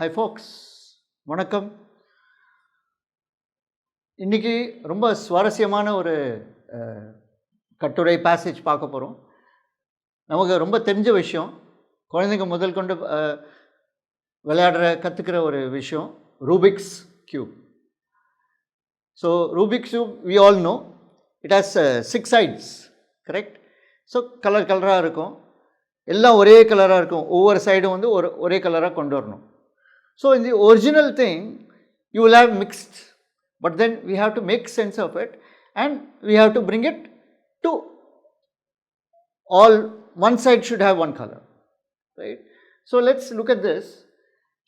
Hi ஃபோக்ஸ், வணக்கம். இன்றைக்கி ரொம்ப சுவாரஸ்யமான ஒரு கட்டுரை பேசேஜ் பார்க்க போகிறோம். நமக்கு ரொம்ப தெரிஞ்ச விஷயம், குழந்தைங்க முதல் கொண்டு கற்றுக்கிற ஒரு விஷயம், Rubik's cube. So Rubik's cube we all know it has 6 sides, correct? So கலராக இருக்கும், எல்லாம் ஒரே கலராக இருக்கும், ஒவ்வொரு சைடும் வந்து ஒரே கலராக கொண்டு வரணும். So in the original thing you will have mixed, but then we have to make sense of it and we have to bring it to all, one side should have one color, right? So let's look at this.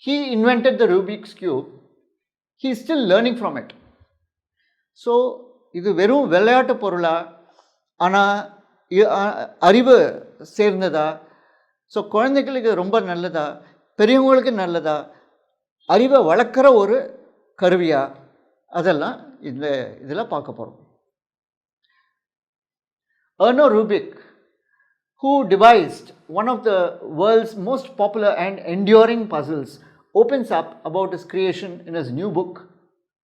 He invented the Rubik's cube, he is still learning from it. So இது வெறும் விளையாட்டு பொருளா, ஆனால் அறிவு சேர்ந்ததா? So குழந்தைகளுக்கு ரொம்ப நல்லதா, பெரியவங்களுக்கு நல்லதா, அறிவை வளர்க்குற ஒரு கருவியா, அதெல்லாம் இதில் பார்க்க போகிறோம். Erno Rubik, who devised one of the world's most popular and enduring puzzles, opens up about his creation in his new book,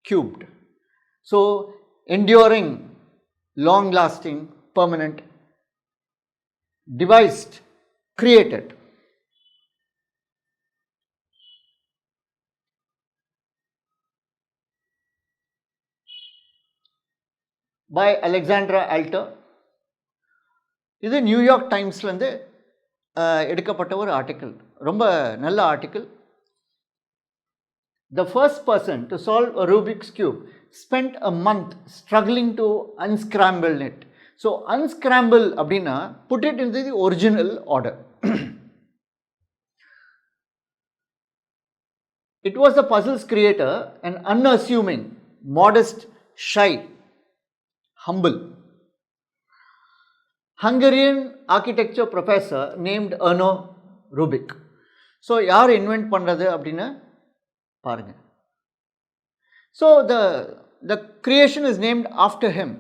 Cubed. So, enduring, long-lasting, permanent, devised, created. By Alexandra Alter. இது New York டைம்ஸ்லேருந்து எடுக்கப்பட்ட ஒரு article, ரொம்ப நல்ல article. The first person to solve a Rubik's cube spent a month struggling to unscramble it. So unscramble அப்படின்னா put it into the original order. It was the puzzle's creator, an unassuming, modest, shy, humble Hungarian architecture professor named Erno Rubik. So யார் invent பண்ணுறது அப்படின்னு பாருங்க. So the creation is named after him,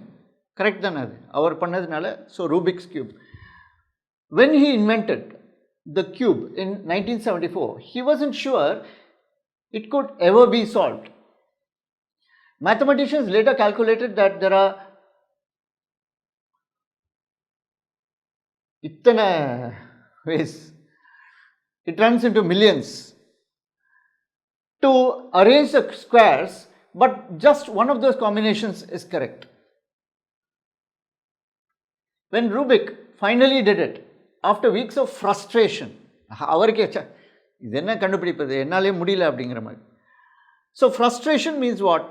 correct தானே? அது அவர் பண்ணதுனால. So Rubik's cube. When he invented the cube in 1974, he wasn't sure it could ever be solved. Mathematicians later calculated that there are இத்தனை ways, it runs into millions to arrange the squares, but just one of those combinations is correct. When Rubik finally did it, after weeks of frustration, அவருக்கே இது என்ன கண்டுபிடிப்பது, என்னாலே முடியல அப்படிங்கிற மாதிரி. So frustration means what?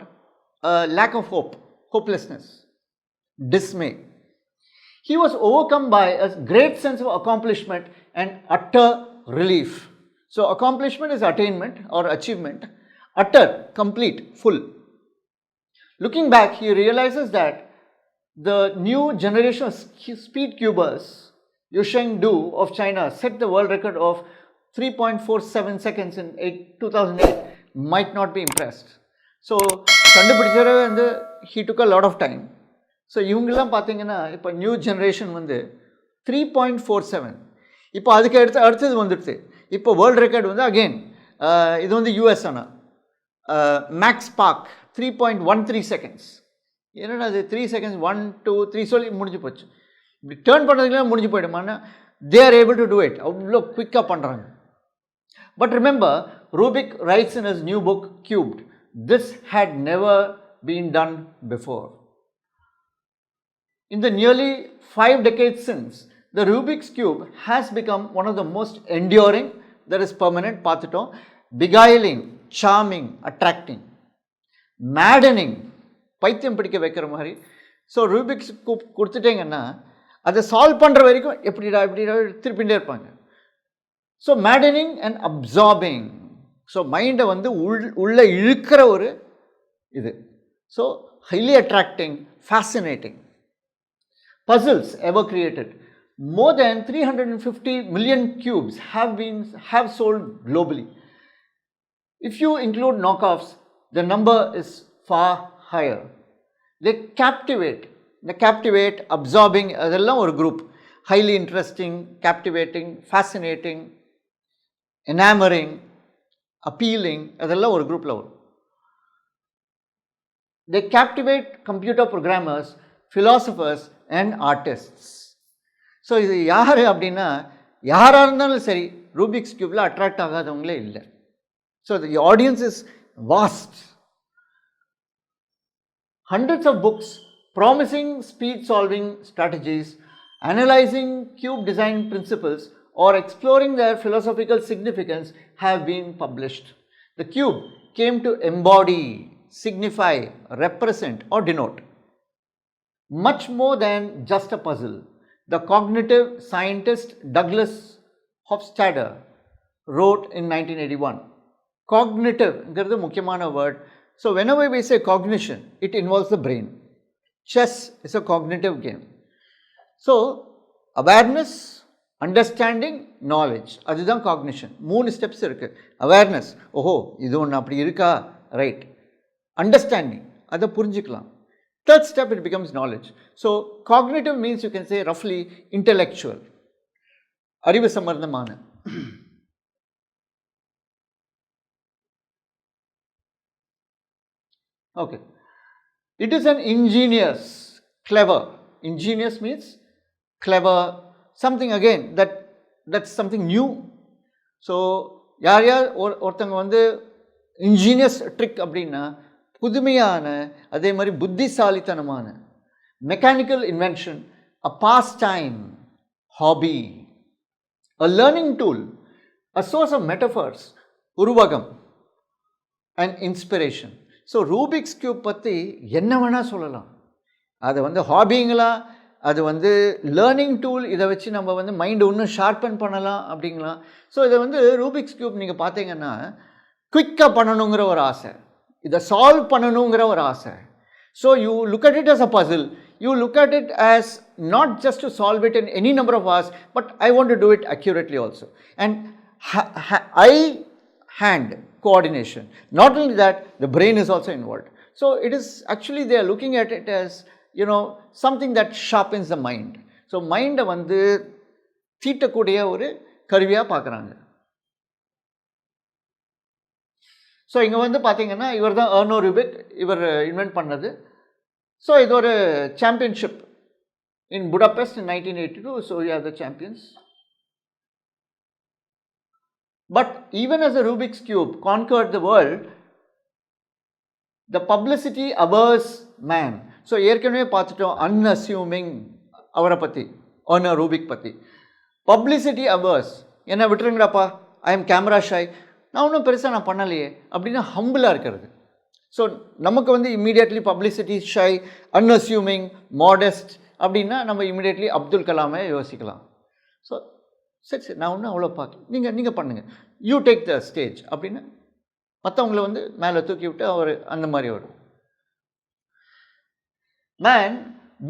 Lack of hope, hopelessness, dismay. He was overcome by a great sense of accomplishment and utter relief. So accomplishment is attainment or achievement, utter, complete, full. Looking back, he realizes that the new generation of speed cubers, Yusheng Du of China, set the world record of 3.47 seconds in 2008, might not be impressed. So கண்டுபிடிச்சது வந்து he took a lot of time. So இவங்கெல்லாம் பார்த்தீங்கன்னா இப்போ new generation வந்து 3.47, இப்போ அதுக்கு அடுத்தது வந்துடுது. இப்போ வேர்ல்டு ரெக்கார்டு வந்து அகெயின் இது வந்து யூஎஸ் ஆனால் மேக்ஸ் பார்க் 3.13 seconds. என்னென்னா அது 3 seconds 1 2 3 சொல்லி முடிஞ்சு போச்சு. இப்படி டேர்ன் பண்ணுறதுக்குலாம் முடிஞ்சு போயிடுமான்னா they are able to do it, அவ்வளோ குவிக்காக பண்ணுறாங்க. But remember, Rubik writes in his new book Cubed, this had never been done before. In the nearly 5 decades since, the Rubik's cube has become one of the most enduring, that is permanent, பார்த்துட்டோம், beguiling, charming, attracting, maddening, பைத்தியம் பிடிக்க வைக்கிற மாதிரி. So Rubik's கூப் கொடுத்துட்டீங்கன்னா அதை solve பண்ணுற வரைக்கும் எப்படிடா திருப்பிகிட்டே இருப்பாங்க. So maddening and absorbing, so மைண்டை வந்து உள்ளே இழுக்கிற ஒரு இது. So highly attracting, fascinating. Puzzles ever created. More than 350 million cubes have sold globally. If you include knockoffs, the number is far higher. They captivate, absorbing, அதெல்லாம் ஒரு group. Highly interesting, captivating, fascinating, enamoring, appealing, அதெல்லாம் ஒரு குரூப்பில் வரும். They captivate computer programmers, philosophers and artists. So இது யார் அப்படின்னா யாராக இருந்தாலும் சரி ரூபிக்ஸ் கியூபில் அட்ராக்ட் ஆகாதவங்களே இல்லை. So the audience is vast. Hundreds of books promising speed solving strategies, analyzing cube design principles or exploring their philosophical significance have been published. The cube came to embody, signify, represent or denote much more than just a puzzle. The cognitive scientist Douglas Hofstadter wrote in 1981. Cognitive is the mukyamana word. So whenever we say cognition, it involves the brain. Chess is a cognitive game. So awareness, understanding, knowledge, அதுதான் cognition. 3 steps இருக்கு. Awareness, ஓஹோ இது ஒன்று அப்படி இருக்கா, right. Understanding, அதை புரிஞ்சுக்கலாம். Third step, it becomes knowledge. So cognitive means you can say roughly intellectual, அறிவு சம்பந்தமான. Okay, it is an ingenious, clever. Ingenious means clever, something again that's something new. So யார் ஒருத்தங்க வந்து இன்ஜீனியஸ் ட்ரிக் அப்படின்னா புதுமையான, அதே மாதிரி புத்திசாலித்தனமான, mechanical invention, a pastime, hobby, a learning tool, a source of metaphors, உருவகம் and inspiration. So Rubik's cube பற்றி என்ன வேணால் சொல்லலாம். அதை வந்து ஹாபிங்களா, அது வந்து லேர்னிங் டூல், இதை வச்சு நம்ம வந்து மைண்டை இன்னும் ஷார்பன் பண்ணலாம் அப்படிங்களாம். ஸோ இதை வந்து ரூபிக்ஸ் கியூப் நீங்கள் பார்த்தீங்கன்னா குயிக்காக பண்ணணுங்கிற ஒரு ஆசை, இதை சால்வ் பண்ணணுங்கிற ஒரு ஆசை. So you look at it as a puzzle, you look at it as not just to solve it in any number of hours, but I want to do it accurately also. And eye-hand coordination. Not only that, the brain is also involved. So it is actually, they are looking at it as, you know, something that sharpens the mind. So mind வந்து தீட்டக்கூடிய ஒரு கருவியாக பார்க்குறாங்க. So இங்கே வந்து பார்த்தீங்கன்னா இவர் தான் எர்னோ Rubik, இவர் இன்வென்ட் பண்ணது. ஸோ இது ஒரு championship in Budapest in 1982. So you are the champions. But even as the Rubik's Cube conquered the world, the publicity averse man. So ஏற்கனவே பார்த்துட்டோம் unassuming அவரை பற்றி, எர்னோ ரூபிக் பற்றி. பப்ளிசிட்டி அவேர்ஸ், என்ன விட்டுருங்கடாப்பா, ஐ எம் கேமரா ஷை, நான் ஒன்றும் பெருசாக நான் பண்ணலையே அப்படின்னு ஹம்பிளாக இருக்கிறது. ஸோ நமக்கு வந்து இம்மீடியட்லி பப்ளிசிட்டி ஷை, அன்அஸ்யூமிங், மாடஸ்ட் அப்படின்னா நம்ம இம்மீடியட்லி அப்துல் கலாமே யோசிக்கலாம். ஸோ சரி நான் ஒன்றும் அவ்வளோ பார்க்க, நீங்கள் பண்ணுங்கள், யூ டேக் த ஸ்டேஜ் அப்படின்னு மற்றவங்கள வந்து மேலே தூக்கி விட்டு அவர் அந்த மாதிரி வரும். Man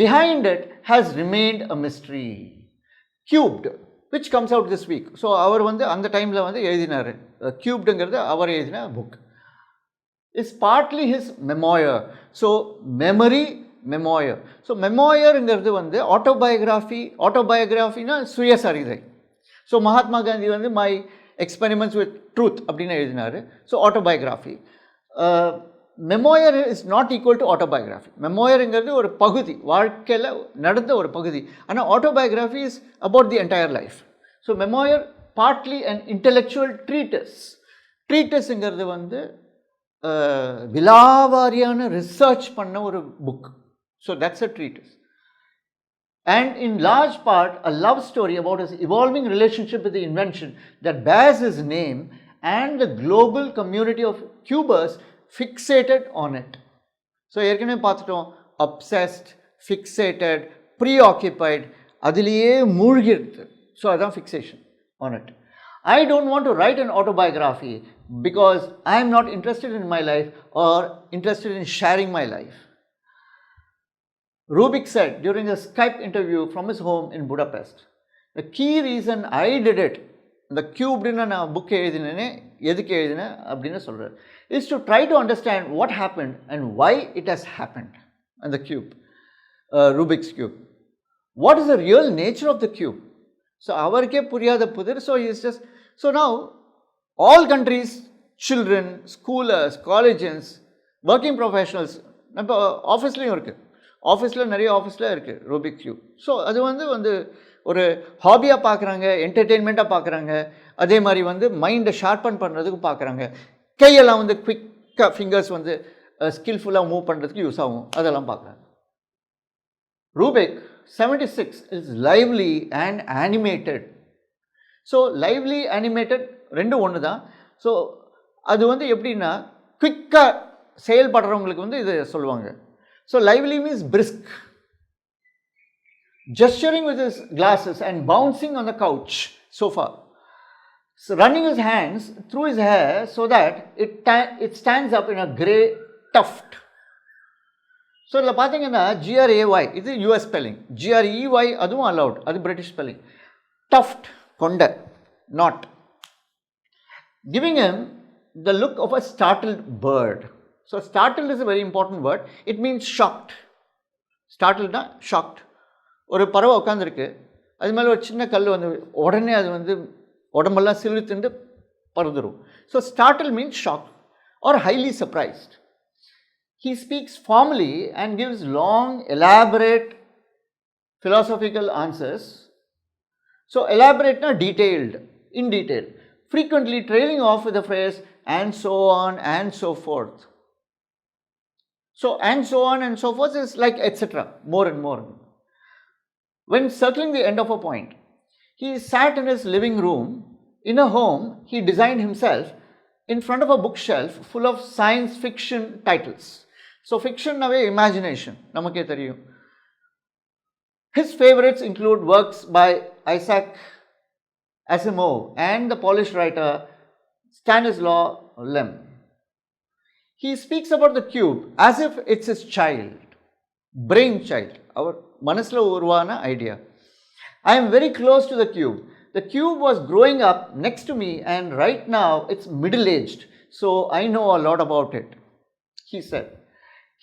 behind it has remained a mystery, Cubed, which comes out this week. So அவர் வந்து அந்த டைமில் வந்து எழுதினார். கியூப்டுங்கிறது அவர் எழுதின book. Is partly his memoir. So memory, memoir. So மெமோயருங்கிறது வந்து ஆட்டோபயோகிராஃபினா சுயசரிதை. ஸோ மகாத்மா காந்தி வந்து மை எக்ஸ்பெரிமெண்ட்ஸ் வித் ட்ரூத் அப்படின்னு எழுதினார். So autobiography. Memoir is not equal to autobiography. மெமோயருங்கிறது ஒரு பகுதி, வாழ்க்கையில் நடந்த ஒரு பகுதி. ஆனால் autobiography is about the entire life. So memoir partly and intellectual treatise. ட்ரீட்டஸுங்கிறது வந்து விலாவாரியான ரிசர்ச் பண்ண ஒரு book. So that's a treatise. And in large part a love story about his evolving relationship with the invention that bears his name and the global community of cubers fixated on it. So ஏற்கனவே பார்த்துட்டோம், obsessed, fixated, preoccupied, அதிலேயே மூழ்கிடுது. So அதான் fixation on it. I don't want to write an autobiography because I am not interested in my life or interested in sharing my life. Rubik said during a Skype interview from his home in Budapest, the key reason I did it, the cube நான் book எழுதினேனே எதுக்கு எழுதினேன் அப்படின்னு சொல்கிறார், is to try to understand what happened and why it has happened. And the cube, Rubik's cube. What is the real nature of the cube? So அவருக்கே புரியாத புதிர். So he is just, so now all countries children, schoolers, collegians, working professionals, நம்ம ஆஃபீஸ்லேயும் இருக்குது, ஆஃபீஸில் நிறைய ஆஃபீஸில் இருக்குது Rubik cube. So அது வந்து ஒரு ஹாபியாக பார்க்குறாங்க, என்டர்டெயின்மெண்ட்டாக பார்க்குறாங்க, அதே மாதிரி மைண்டை ஷார்ப்பன் பண்ணுறதுக்கு பார்க்குறாங்க, கையெல்லாம் குவிக்காக ஃபிங்கர்ஸ் ஸ்கில்ஃபுல்லாக மூவ் பண்ணுறதுக்கு யூஸ் ஆகும், அதெல்லாம் பார்க்குறாங்க. Rubik 76 is lively and animated. So lively animated ரெண்டும் ஒன்று தான். ஸோ அது எப்படின்னா குவிக்காக செயல்படுறவங்களுக்கு இது சொல்லுவாங்க. So lively means brisk, gesturing with his glasses and bouncing on the couch sofa, so running his hands through his hair so that it stands up in a grey tuft. So இதில் பார்த்தீங்கன்னா GRAY இது US spelling, GREY அதுவும் allowed, அது British spelling. tuft கொண்ட, not, giving him the look of a startled bird. So startled is a very important word. It means shocked. startled na shocked. ஒரு பறவை உட்காந்துருக்கு, அது மேலே ஒரு சின்ன கல் உடனே அது உடம்பெல்லாம் சிலுத்துண்டு பறந்துடும். So startled means shocked or highly surprised. He speaks formally and gives long, elaborate philosophical answers. So elaborate na detailed, in detail, frequently trailing off with the phrase and so on and so forth. So and so on and so forth is like etc., more and more. When circling the end of a point, he sat in his living room in a home he designed himself in front of a bookshelf full of science fiction titles. So fiction nave imagination, namakke theriyum. His favorites include works by Isaac Asimov and the Polish writer Stanislaw Lem. He speaks about the cube as if it's his child, brain child, our manasla urvana idea. I am very close to the cube. The cube was growing up next to me and right now it's middle-aged, so I know a lot about it, he said.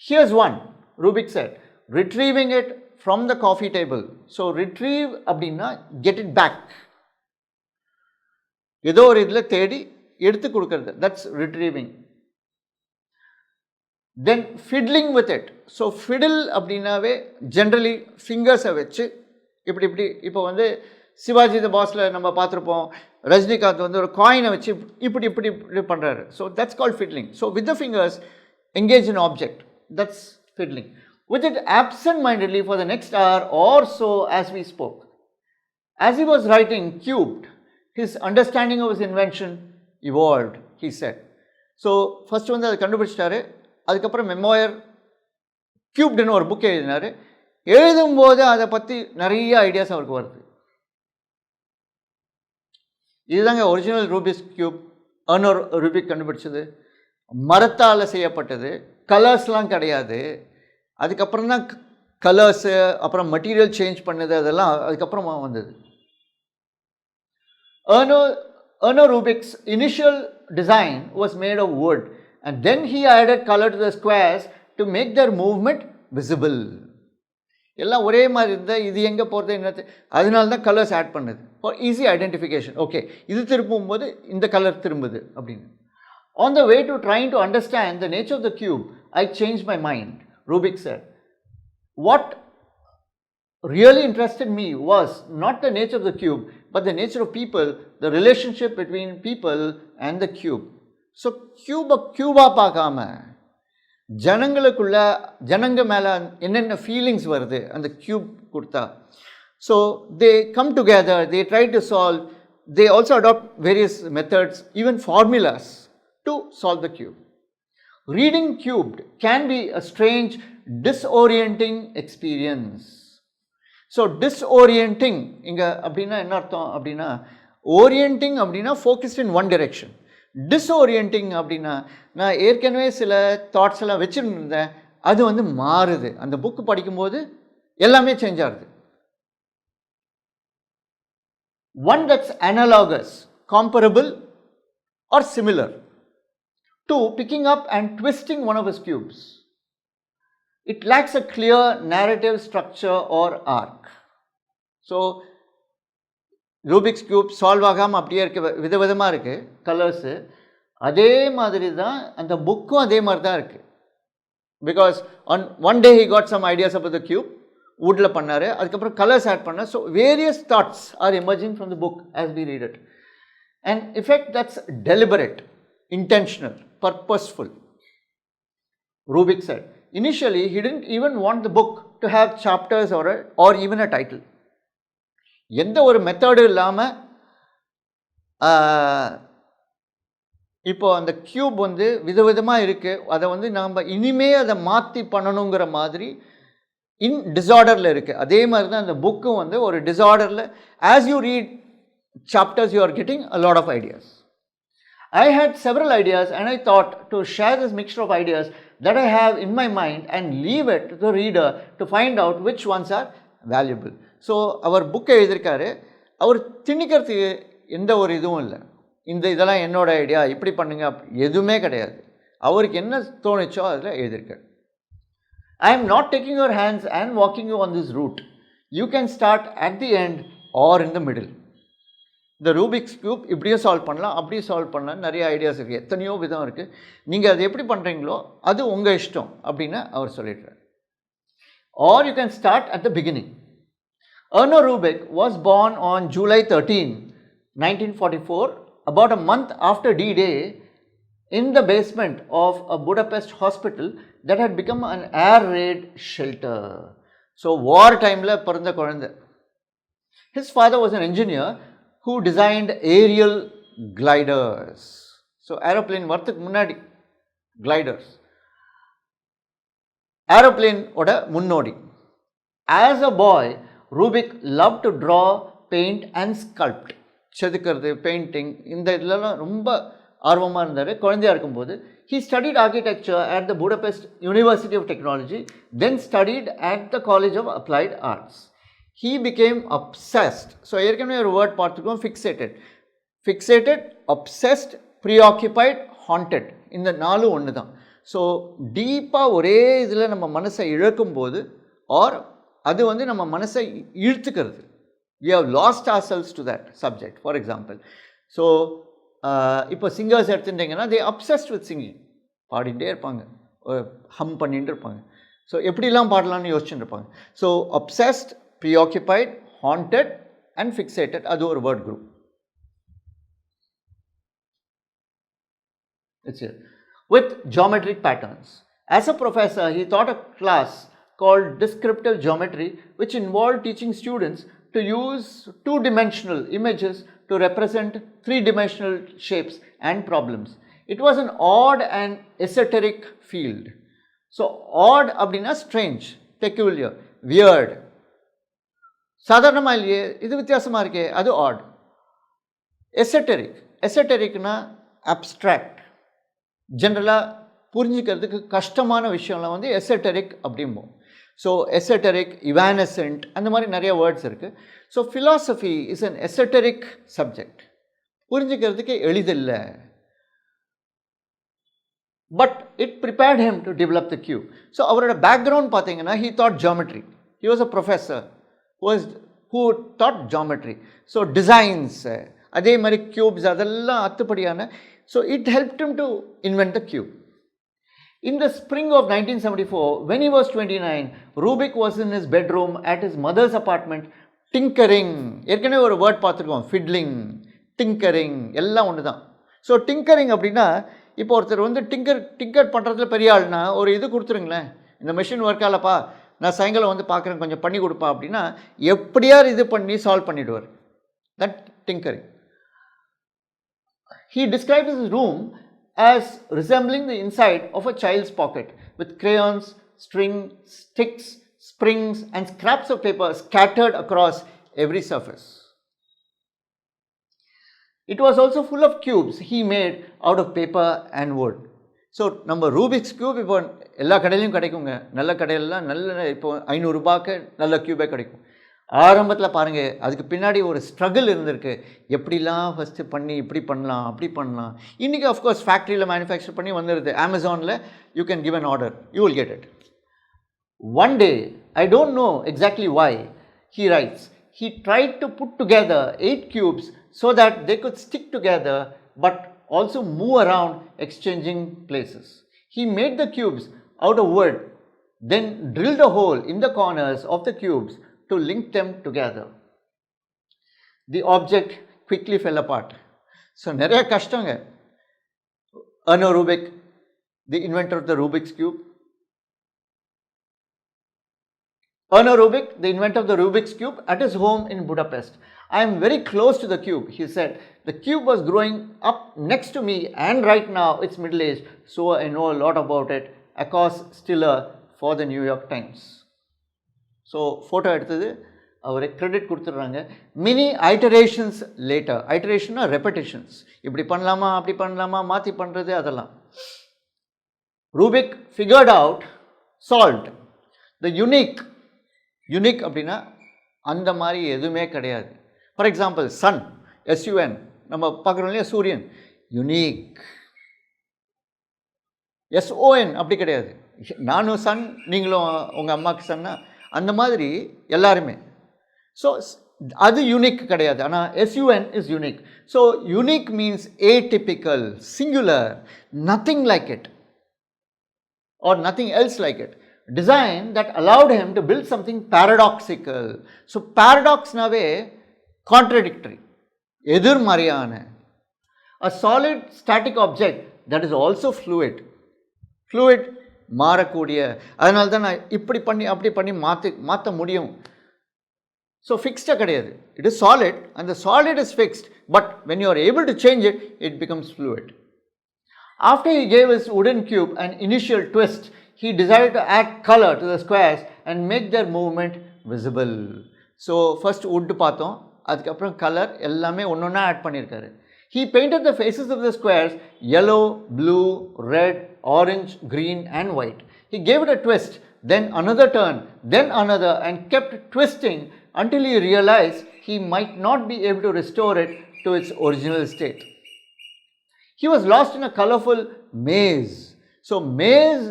Here's one, Rubik said, retrieving it from the coffee table. So retrieve அப்படின்னா get it back, ஏதோ ஒரு இதில் தேடி எடுத்து கொடுக்கறது, that's retrieving. Then fiddling with it. So fiddle அப்படின்னாவே generally ஃபிங்கர்ஸை வச்சு இப்படி இப்படி, இப்போ சிவாஜி த பாஸில் நம்ம பார்த்துருப்போம், ரஜினிகாந்த் ஒரு காயினை வச்சு இப்படி இப்படி இப்படி பண்ணுறாரு. So that's called fiddling. So with the fingers engage in object, that's fiddling. With it absent-mindedly for the next hour or so as we spoke. As he was writing cubed, his understanding of his invention evolved, he said. So first அதை கண்டுபிடிச்சிட்டாரு, அதுக்கப்புறம் memoir கியூப்டுன்னு ஒரு book எழுதினார். எழுதும்போது அதை பற்றி நிறைய ideas அவருக்கு வருது. இதுதாங்க ஒரிஜினல் ரூபிக்ஸ் கியூப். அர்னோர் ரூபிக் கண்டுபிடிச்சது, மரத்தால் செய்யப்பட்டது, கலர்ஸ்லாம் கிடையாது. அதுக்கப்புறம் தான் கலர்ஸு, அப்புறம் மெட்டீரியல் சேஞ்ச் பண்ணது, அதெல்லாம் அதுக்கப்புறமா வந்தது. Erno Rubik's initial design was made of wood and then he added color to the squares to make their movement visible. எல்லாம் ஒரே மாதிரி இருந்தால் இது எங்கே போகிறது என்ன, அதனால தான் கலர்ஸ் ஆட் பண்ணுது ஃபார் ஈஸி ஐடென்டிஃபிகேஷன். ஓகே, இது திருப்பும் போது இந்த கலர் திரும்புது அப்படின்னு. On the way to trying to understand the nature of the cube, I changed my mind, Rubik said. What really interested me was not the nature of the cube, but the nature of people, the relationship between people and the cube. So cube-ஆ பார்க்காம ஜனங்களுக்குள்ள ஜனங்க மேலே என்னென்ன feelings வருது அந்த cube கொடுத்தா. So they come together, they try to solve, they also adapt various methods, even formulas to solve the cube. Reading cubed can be a strange, disorienting experience. So disorienting இங்கே அப்படின்னா என்ன அர்த்தம் அப்படின்னா, ஓரியன்டிங் அப்படின்னா focused in one direction. டிஸ்ஓரியன்டிங் அப்படின்னா நான் ஏற்கனவே சில தாட்ஸ் எல்லாம் வச்சுருந்தேன், அது மாறுது, அந்த புக்கு படிக்கும்போது எல்லாமே சேஞ்ச் ஆகுது. One that's analogous, comparable or similar to picking up and twisting one of his cubes. It lacks a clear narrative structure or arc. So Rubik's cube solve ஆகாமல் அப்படியே இருக்க விதவிதமாக இருக்குது கலர்ஸு. அதே மாதிரி தான் அந்த புக்கும் அதே மாதிரி தான் இருக்குது. Because one day he got some ideas about the cube, woodல பண்ணாரு, அதுக்கப்புறம் கலர்ஸ் ஆட் பண்ணார். So various thoughts are emerging from the book as we read it. And in fact that's deliberate, intentional, purposeful. Rubik said initially he didn't even want the book to have chapters or even a title. எந்த ஒரு மெத்தடும் இல்லாமல் இப்போ அந்த cube வந்து விதவிதமாக இருக்குது, அதை வந்து நாம் இனிமே அதை மாற்றி பண்ணணுங்கிற மாதிரி டிஸார்டரில் இருக்குது. அதே மாதிரி தான் அந்த புக்கும் வந்து ஒரு டிஸார்டரில் as you read chapters you are getting a lot of ideas. I had several ideas and I thought to share this mixture of ideas that I have in my mind and leave it to the reader to find out which ones are valuable. So அவர் புக்கை எழுதியிருக்காரு, அவர் திணிக்கிறதுக்கு எந்த ஒரு இதுவும் இல்லை, இதெல்லாம் என்னோட idea இப்படி பண்ணுங்க எதுவுமே கிடையாது. அவருக்கு என்ன தோணுச்சோ அதில் எழுதியிருக்காரு. I am not taking your hands and walking you on this route. You can start at the end or in the middle. இந்த ரூபிக்ஸ் கியூப் இப்படியே சால்வ் பண்ணலாம், அப்படியே சால்வ் பண்ணலாம், நிறைய ஐடியாஸ் இருக்குது, எத்தனையோ விதம் இருக்குது, நீங்கள் அது எப்படி பண்ணுறீங்களோ அது உங்கள் இஷ்டம் அப்படின்னு அவர் சொல்லிடுறார். Or you can start at the beginning. Erno Rubik was born on July 13, 1944, about a month after D-Day, in the basement of a Budapest hospital that had become an air raid shelter. So war timeல பிறந்த குழந்தை. His father was an engineer who designed aerial gliders. So aeroplane வரதுக்கு முன்னாடி gliders, aeroplane ஓட முன்னோடி. As a boy, Rubik loved to draw, paint and sculpt. செதுக்கிறது, painting, இந்த இதெல்லாம் ரொம்ப ஆர்வமாக இருந்தார் குழந்தையாக இருக்கும்போது. He studied architecture at the Budapest University of Technology, then studied at the College of Applied Arts. He became obsessed. So ஏற்கனவே ஒரு வேர்ட் பார்த்துருக்கோம், ஃபிக்ஸேட்டட், obsessed, preoccupied, haunted. இந்த நாலும் ஒன்று தான். ஸோ டீப்பாக ஒரே இதில் நம்ம மனசை இழக்கும்போது ஆர் அது வந்து நம்ம மனசை இழுத்துக்கிறது, we have lost ourselves to that subject. For example, so இப்போ சிங்கர்ஸ் எடுத்துட்டிங்கன்னா they obsessed with singing, பாடிகிட்டே இருப்பாங்க, ஹம் பண்ணிட்டு இருப்பாங்க. ஸோ எப்படிலாம் பாடலான்னு யோசிச்சுட்டு இருப்பாங்க. So obsessed, preoccupied, haunted and fixated, அது ஒரு word group. It's here. With geometric patterns. As a professor, he taught a class called descriptive geometry, which involved teaching students to use two-dimensional images to represent three-dimensional shapes and problems. It was an odd and esoteric field. So odd அப்படின்னா strange, peculiar, weird. சாதாரணமாக இல்லையே, இது வித்தியாசமாக இருக்கே, அது add. எசட்டரிக்னா abstract, ஜென்ரலாக புரிஞ்சுக்கிறதுக்கு கஷ்டமான விஷயம்லாம் வந்து எசட்டரிக் அப்படிம்போம். ஸோ எசட்டரிக், இவானசென்ட், அந்த மாதிரி நிறைய வேர்ட்ஸ் இருக்குது. So philosophy is an esoteric subject, புரிஞ்சுக்கிறதுக்கு எளிதில்லை. But it prepared him to develop the cube. So அவரோட பேக்ரவுண்ட் பார்த்தீங்கன்னா he taught geometry. He was a professor who taught geometry. So designs, அதே மாதிரி cubes அதெல்லாம் அத்துப்படியான. So it helped him to invent the cube. In the spring of 1974, when he was 29, Rubik was in his bedroom at his mother's apartment tinkering. ஏற்கனவே ஒரு word பார்த்துருக்கோம், fiddling, tinkering, எல்லாம் ஒன்று தான். So tinkering அப்படின்னா, இப்போ ஒருத்தர் வந்து டிங்கர் பண்ணுறதுல பெரிய ஆள்னா ஒரு இது கொடுத்துருங்களேன், இந்த மெஷின் ஒர்க் ஆகலப்பா, நான் சாயங்காலம் வந்து பார்க்குறேன், கொஞ்சம் பண்ணி கொடுப்பா அப்படின்னா எப்படியார் இது பண்ணி சால்வ் பண்ணிவிடுவார். That tinkering. He described his room as resembling the inside of a child's pocket with crayons, string, sticks, springs and scraps of paper scattered across every surface. It was also full of cubes he made out of paper and wood. So நம்ம Rubik's cube இப்போ எல்லா கடையிலையும் கிடைக்குங்க, நல்ல கடையிலலாம் நல்ல இப்போ 500 ரூபாய்க்கு நல்ல க்யூபே கிடைக்கும். ஆரம்பத்தில் பாருங்கள், அதுக்கு பின்னாடி ஒரு ஸ்ட்ரகிள் இருந்திருக்கு, எப்படிலாம் ஃபஸ்ட்டு பண்ணி இப்படி பண்ணலாம் அப்படி பண்ணலாம். இன்றைக்கி ஆஃப்கோர்ஸ் ஃபேக்ட்ரியில் மேனுஃபேக்சர் பண்ணி வந்துடுது, அமேசானில் you can give an order, you will get it. One day, I don't know exactly why, he writes, he tried to put together 8 cubes so that they could stick together, but also move around, exchanging places. He made the cubes out of wood, then drilled a hole in the corners of the cubes to link them together. The object quickly fell apart. So, நிறைய கஷ்டங்க. Erno Rubik, the inventor of the Rubik's cube. Erno Rubik, the inventor of the Rubik's cube, at his home in Budapest. I am very close to the cube, he said. The cube was growing up next to me and right now it's middle aged, so I know a lot about it. Akos Stiller for the New York Times. So, photo எடுத்தது அவரை credit கொடுத்துட்றாங்க. Mini iterations later. ஐட்டரேஷன்னா repetitions. இப்படி பண்ணலாமா, அப்படி பண்ணலாமா, மாற்றி பண்ணுறது, அதெல்லாம். Rubik figured out, solved the unique அப்படின்னா அந்த மாதிரி எதுவுமே கிடையாது. ஃபார் எக்ஸாம்பிள் சன், எஸ்யூஎன், நம்ம பார்க்குறோம் இல்லையா, சூரியன், யுனிக். எஸ்ஓஎன் அப்படி கிடையாது. நானும் சன், நீங்களும் உங்கள் அம்மாவுக்கு சன்னா, அந்த மாதிரி எல்லாருமே. ஸோ அது யூனிக் கிடையாது. ஆனால் SUN is unique. So unique means atypical, singular, nothing like it or nothing else like it. Design that allowed him to build something paradoxical. So paradox nave contradictory, எதிர்மறையான. A solid static object that is also fluid மாறக்கூடிய. அதனால தான் நான் இப்படி பண்ணி அப்படி பண்ணி மாற்ற முடியும். ஸோ ஃபிக்ஸ்டாக கிடையாது. It is solid and the solid is fixed, but when you are able to change it, it becomes fluid. After he gave his wooden cube an initial twist, he decided to add color to the squares and make their movement visible. So first wood பார்த்தோம், அதுக்கப்புறம் colour எல்லாமே ஒன்றொன்னா add பண்ணியிருக்காரு. He painted the faces of the squares yellow, blue, red, orange, green and white. He gave it a twist, then another turn, then another, and kept twisting until he realized he might not be able to restore it to its original state. He was lost in a colorful maze. So maze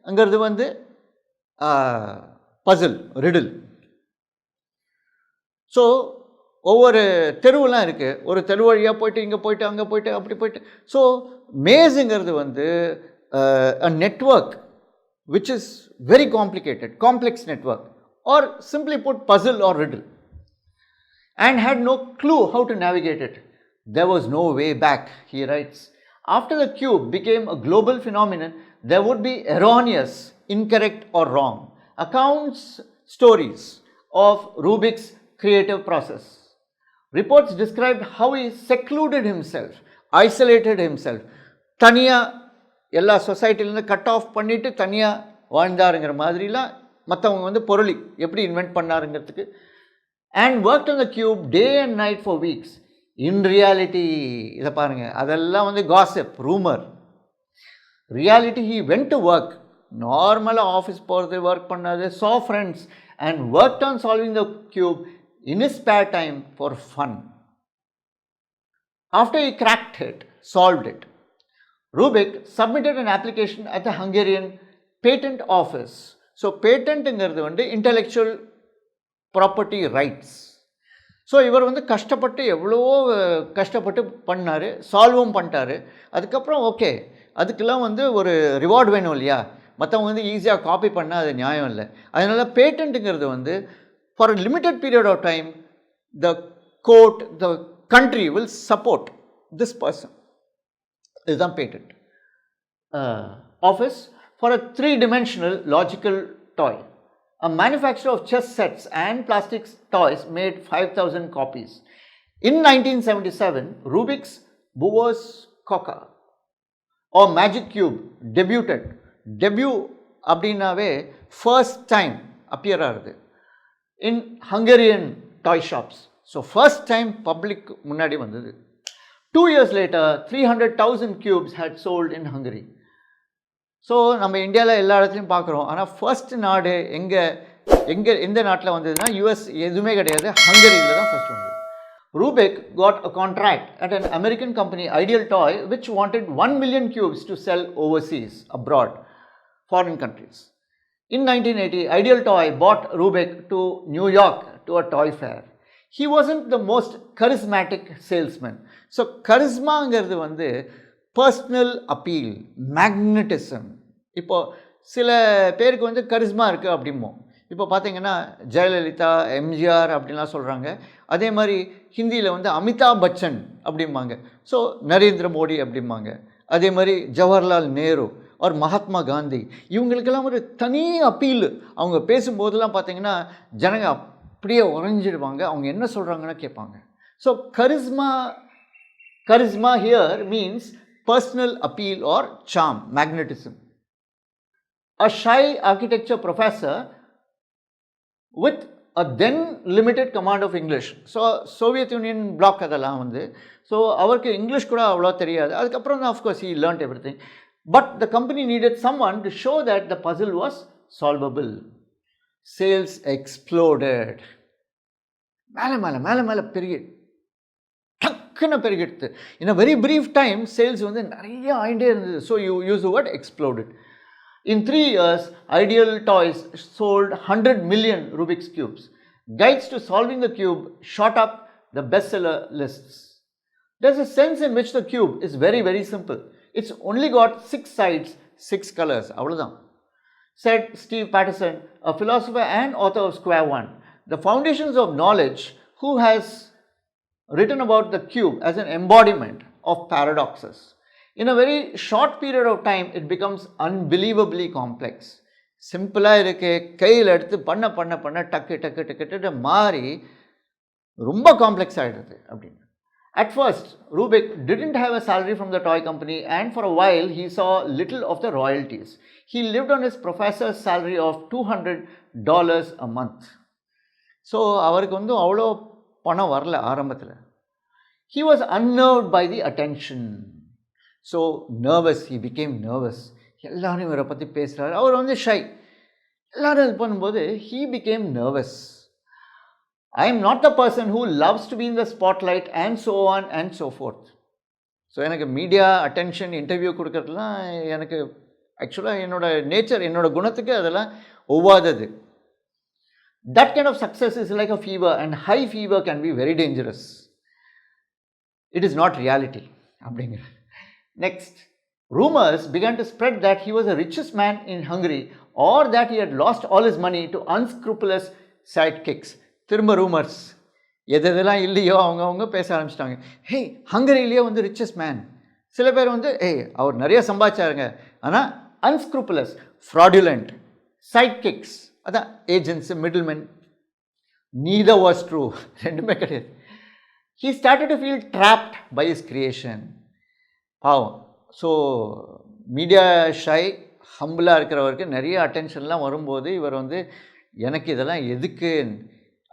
அங்கிறது வந்து Basil, riddle. So ஒவ்வொரு தெருவெலாம் இருக்குது. ஒரு தெரு வழியாக போயிட்டு இங்கே போயிட்டு அங்கே போயிட்டு அப்படி போயிட்டு. ஸோ மேஸுங்கிறது வந்து a network which is very complicated, complex network, or simply put puzzle or riddle, and had no clue how to navigate it. There was no way back, he writes. After the cube became a global phenomenon, there would be erroneous, incorrect or wrong accounts, stories of Rubik's creative process. Reports described how he secluded himself, isolated himself, தனியாக எல்லா சொசைட்டிலேருந்து cut off பண்ணிவிட்டு தனியாக வாழ்ந்தாருங்கிற மாதிரிலாம் மற்றவங்க வந்து பொருளி எப்படி invent பண்ணாருங்கிறதுக்கு. and worked on the cube day and night for weeks. In reality, இதை பாருங்கள், அதெல்லாம் வந்து gossip, rumor. Reality, he went to work, நார்மலாக ஆஃபீஸ் போகிறது, ஒர்க் பண்ணாது, saw friends and worked on solving the cube in his spare time for fun. After he cracked it, solved it, Rubik submitted an application at the Hungarian patent office. So patentங்கிறது வந்து intellectual property rights. So இவர் வந்து கஷ்டப்பட்டு எவ்வளோ கஷ்டப்பட்டு பண்ணார், சால்வும் பண்ணிட்டார். அதுக்கப்புறம் okay, அதுக்கெல்லாம் வந்து ஒரு ரிவார்டு வேணும் இல்லையா, மற்றவங்க வந்து ஈஸியாக காப்பி பண்ணால் அது நியாயம் இல்லை. அதனால் பேட்டன்ட்டுங்கிறது வந்து for a limited period of time the court, the country will support this person. இதுதான் patent. Office for a 3-dimensional logical toy. A manufacturer of chess sets and plastic toys made 5,000 copies. In 1977, Rubik's Bouwers Coca or Magic Cube debuted. Debut அப்படின்னாவே first time appear ஆகுது in Hungarian toy shops. So first time public முன்னாடி வந்தது. 2 years later, 300,000 cubes had sold in Hungary. So நம்ம இந்தியாவில் எல்லா இடத்துலையும் பார்க்குறோம். ஆனால் ஃபர்ஸ்ட் நாடு எந்த நாட்டில் வந்ததுன்னா யூஎஸ் எதுவுமே கிடையாது, ஹங்கரியில் தான் ஃபர்ஸ்ட் வந்தது. Rubik got a contract at an American company, Ideal Toy, which wanted 1 million cubes to sell overseas, abroad, foreign countries. In 1980, Ideal Toy bought Rubik to New York to a toy fair. He wasn't the most charismatic salesman. So charismaங்கிறது வந்து personal appeal, magnetism. இப்போது சில பேருக்கு வந்து charisma இருக்குது அப்படிம்போம். இப்போ பார்த்தீங்கன்னா ஜெயலலிதா, எம்ஜிஆர் அப்படின்லாம் சொல்கிறாங்க. அதே மாதிரி ஹிந்தியில் வந்து அமிதாப் பச்சன் அப்படிம்பாங்க. ஸோ நரேந்திர மோடி அப்படிம்பாங்க. அதே மாதிரி ஜவஹர்லால் நேரு ஒரு மகாத்மா காந்தி, இவங்களுக்கெல்லாம் ஒரு தனி அப்பீல். அவங்க பேசும்போதெல்லாம் பார்த்தீங்கன்னா ஜனங்க அப்படியே உறைஞ்சிடுவாங்க. அவங்க என்ன சொல்கிறாங்கன்னு கேட்பாங்க. So charisma here means personal appeal or charm, magnetism. A shy architecture professor with a then limited command of English. So Soviet Union block அதெல்லாம் வந்து, ஸோ அவருக்கு இங்கிலீஷ் கூட அவ்வளோ தெரியாது. அதுக்கப்புறம் தான் of course he learnt everything. But the company needed someone to show that the puzzle was solvable. Sales exploded. மேலே பெரிய டக்குன்னு பெருகிடுது. In a very brief time sales வந்து நிறைய ஆகிட்டே இருந்தது. So you use the word exploded. In 3 years, Ideal Toys sold 100 million Rubik's Cubes. Guides to solving the cube shot up the bestseller lists. There's a sense in which the cube is very, very simple. It's only got 6 sides, 6 colors. அவ்வளோதான். Said Steve Patterson, a philosopher and author of Square One. The foundations of knowledge, who has written about the cube as an embodiment of paradoxes. In a very short period of time, it becomes unbelievably complex. சிம்பிளாக இருக்கு, கையில் எடுத்து பண்ண டக்கு மாறி ரொம்ப complex ஆகிடுது அப்படின்னு. At first, Rubik didn't have a salary from the toy company, and for a while he saw little of the royalties. He lived on his professor's salary of $200 a month. So அவருக்கு வந்து அவ்வளோ பணம் வரல ஆரம்பத்தில். He was unnerved by the attention. So nervous, he became nervous. எல்லாரும் இவரை பற்றி பேசுகிறாரு, அவர் வந்து ஷை. எல்லாரும் இது பண்ணும்போது he became nervous. I am not the person who loves to be in the spotlight and so on and so forth. So எனக்கு media attention interview கொடுக்கறதுலாம் எனக்கு ஆக்சுவலாக என்னோட நேச்சர், என்னோட குணத்துக்கு அதெல்லாம் ஒவ்வாதது. That kind of success is like a fever, and high fever can be very dangerous. It is not reality. Next, rumors began to spread that he was the richest man in Hungary, or that he had lost all his money to unscrupulous sidekicks. திரும்ப rumours எதெல்லாம் இல்லையோ அவங்க பேச ஆரம்பிச்சிட்டாங்க. ஹே, ஹங்கரியிலேயே வந்து richest man. சில பேர் வந்து அவர் நிறைய சம்பாதிச்சாருங்க, ஆனால் unscrupulous, fraudulent, sidekicks, அதான் agents, middlemen. neither was true. ரெண்டுமே கிடையாது. He started to feel trapped by his creation. பாவம். ஸோ மீடியா ஷை, ஹம்பிளாக இருக்கிறவருக்கு நிறைய அட்டென்ஷன்லாம் வரும்போது இவர் வந்து எனக்கு இதெல்லாம் எதுக்கு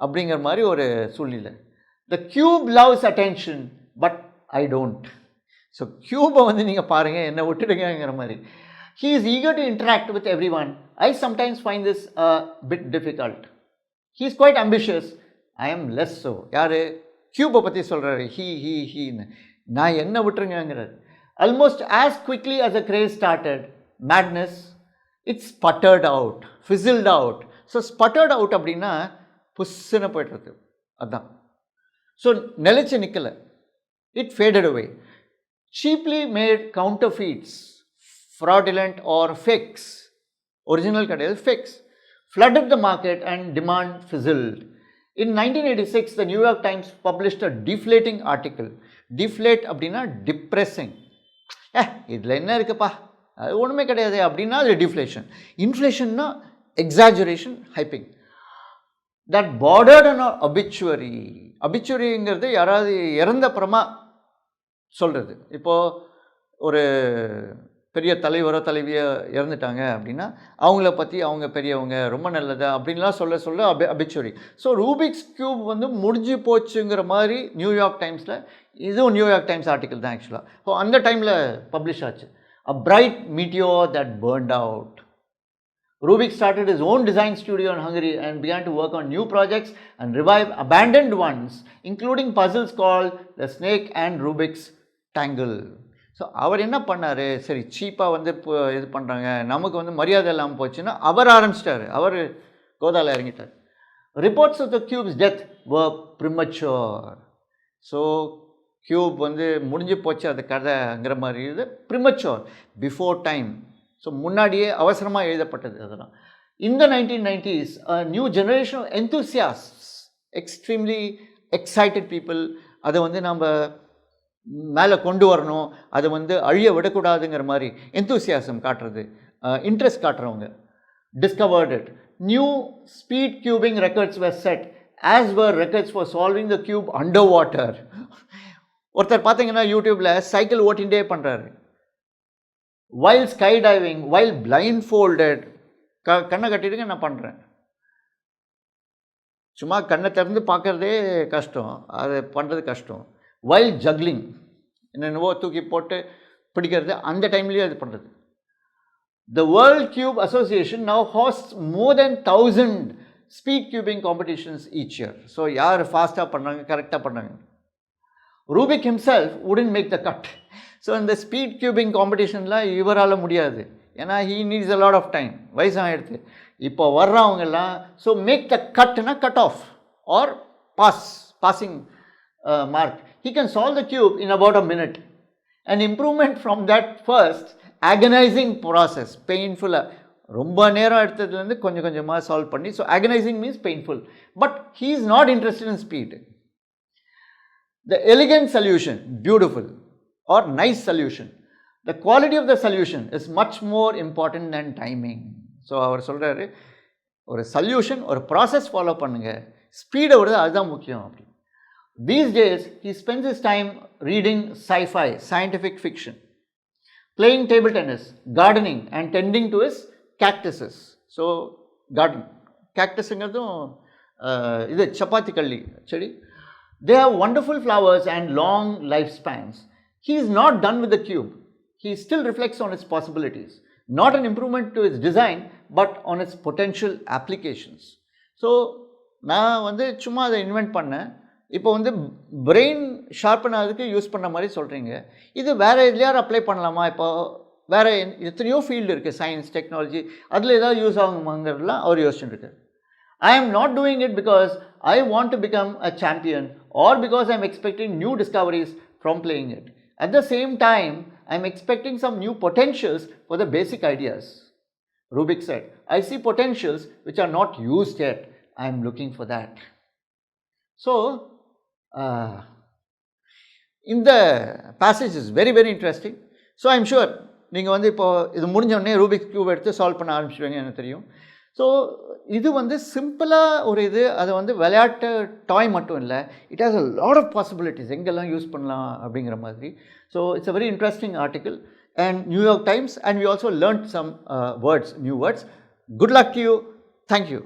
அப்படிங்கிற மாதிரி ஒரு சூழ்நிலை. The cube loves attention, but I don't. So க்யூபை வந்து நீங்கள் பாருங்கள், என்னை விட்டுடுங்கிற மாதிரி. He is eager to interact with everyone. I sometimes find this a bit difficult. He is quite ambitious. I am less so. யார் க்யூபை பற்றி சொல்கிறாரு, ஹீன்னு. நான் என்ன விட்டுருங்கிறார். Almost as quickly as the craze started, madness, it sputtered out, fizzled out. So sputtered out அப்படின்னா புஷ்ஷுன்னு போய்ட்டுருக்கு, அதுதான். So நிலைச்சு நிற்கலை. It faded away. Cheaply made counterfeits, fraudulent or fakes, original கிடையாது, fakes, flooded the market and demand fizzled. In 1986, the New York Times published a deflating article. Deflate அப்படின்னா depressing. இதில் என்ன இருக்குப்பா, அது ஒன்றுமே கிடையாது அப்படின்னா அது டிஃப்ளேஷன். இன்ஃப்ளேஷன்னா exaggeration, hyping. That bordered on obituary. obituaryங்கிறது யாராவது இறந்தப்புறமா சொல்கிறது. இப்போது ஒரு பெரிய தலைவரோ தலைவியோ இறந்துட்டாங்க அப்படின்னா அவங்கள பற்றி, அவங்க பெரியவங்க, ரொம்ப நல்லதா அப்படின்லாம் சொல்ல obituary. ஸோ ரூபிக்ஸ் க்யூப் வந்து முடிஞ்சு போச்சுங்கிற மாதிரி நியூயார்க் டைம்ஸில், இதுவும் நியூயார்க் டைம்ஸ் ஆர்டிக்கல் தான் ஆக்சுவலாக. ஸோ அந்த டைமில் பப்ளிஷ் ஆச்சு. A bright meteor that burned out. Rubik started his own design studio in Hungary and began to work on new projects and revive abandoned ones, including puzzles called the Snake and Rubik's Tangle. So அவர் என்ன பண்ணார், சரி சீப்பாக வந்து இப்போ இது பண்ணுறாங்க, நமக்கு வந்து மரியாதை இல்லாமல் போச்சுன்னா அவர் ஆரம்பிச்சிட்டார், அவர் கோதாவில் இறங்கிட்டார். Reports of the cube's death were premature. So cube வந்து முடிஞ்சு போச்சு அது கதைங்கிற மாதிரி இது ப்ரிமச்சோர் பிஃபோர் டைம். ஸோ முன்னாடியே அவசரமாக எழுதப்பட்டது அதெல்லாம். In the 1990s, a new generation of enthusiasts, extremely excited people, அதை வந்து நம்ம மேலே கொண்டு வரணும், அதை வந்து அழிய விடக்கூடாதுங்கிற மாதிரி enthusiasm காட்டுறது, interest காட்டுறவங்க, discovered it. New speed cubing records were set, as were records for solving the cube underwater. ஒருத்தர் பார்த்தீங்கன்னா யூடியூப்பில் சைக்கிள் ஓட்டிகிட்டே பண்ணுறாரு, while skydiving, while blindfolded, கண்ணை கட்டிடுங்க நான் பண்ணுறேன். சும்மா கண்ணை திறந்து பார்க்குறதே கஷ்டம், அது பண்ணுறது கஷ்டம். வைல் ஜக்லிங், என்னென்னவோ தூக்கி போட்டு பிடிக்கிறது, அந்த டைம்லேயே அது பண்ணுறது. The world cube association now hosts more than 1000 speed cubing competitions each year. So யார் ஃபாஸ்ட்டாக பண்ணாங்க, கரெக்டாக பண்ணாங்க. Rubik himself wouldn't make the cut. So இந்த ஸ்பீட் கியூபிங் காம்படிஷன்லாம் இவரால் முடியாது, ஏன்னா he needs a lot of time, வயசாகிடுது. இப்போ வர்றவங்கெல்லாம் ஸோ மேக் த கட்னா cut off or passing mark. He can solve the cube in about a minute. And improvement from that first agonizing process, பெயின்ஃபுல்லாக ரொம்ப நேரம் எடுத்ததுலேருந்து கொஞ்சம் கொஞ்சமாக சால்வ் பண்ணி. So agonizing means painful, but he is not interested in speed. The elegant solution, beautiful or nice solution, the quality of the solution is much more important than timing. So அவர் சொல்கிறாரு, ஒரு solution, ஒரு process follow பண்ணுங்கள், ஸ்பீடை விட அதுதான் முக்கியம் அப்படி. These days he spends his time reading sci-fi, scientific fiction, playing table tennis, gardening and tending to his cactuses. So garden, கேக்டஸுங்கிறதும் இது சப்பாத்தி கள்ளி செடி. They have wonderful flowers and long lifespans. He is not done with the cube. He still reflects on its possibilities. Not an improvement to its design, but on its potential applications. So, நான் வந்து சும்மா அதை invent பண்ணேன், இப்போ வந்து brain sharpen ஆகிறதுக்கு use பண்ண மாதிரி சொல்கிறீங்க. இது வேறு எதுலையாரும் அப்ளை பண்ணலாமா? இப்போ வேறு எத்தனையோ ஃபீல்டு இருக்குது, சயின்ஸ், டெக்னாலஜி, அதில் ஏதாவது யூஸ் ஆகுமாங்கிறதுலாம் அவர் யோசிச்சுட்டு இருக்கார். I am not doing it because I want to become a champion or because I am expecting new discoveries from playing it. At the same time, I am expecting some new potentials for the basic ideas. Rubik said, I see potentials which are not used yet. I am looking for that. So, in the passage is very, very interesting. So, I am sure, நீங்கள் வந்து இப்போ இது முடிஞ்சோடனே Rubik cube எடுத்து solve பண்ண ஆரம்பிச்சுடுவீங்க, எனக்கு தெரியும். So இது வந்து சிம்பிளாக ஒரு இது, அதை வந்து விளையாட்டு டாய் மட்டும் இல்லை, it has a lot of possibilities, எங்கெல்லாம் யூஸ் பண்ணலாம் அப்படிங்கிற மாதிரி. So it's a very interesting article and New York times, and we also learnt some words, new words. Good luck to you. Thank you.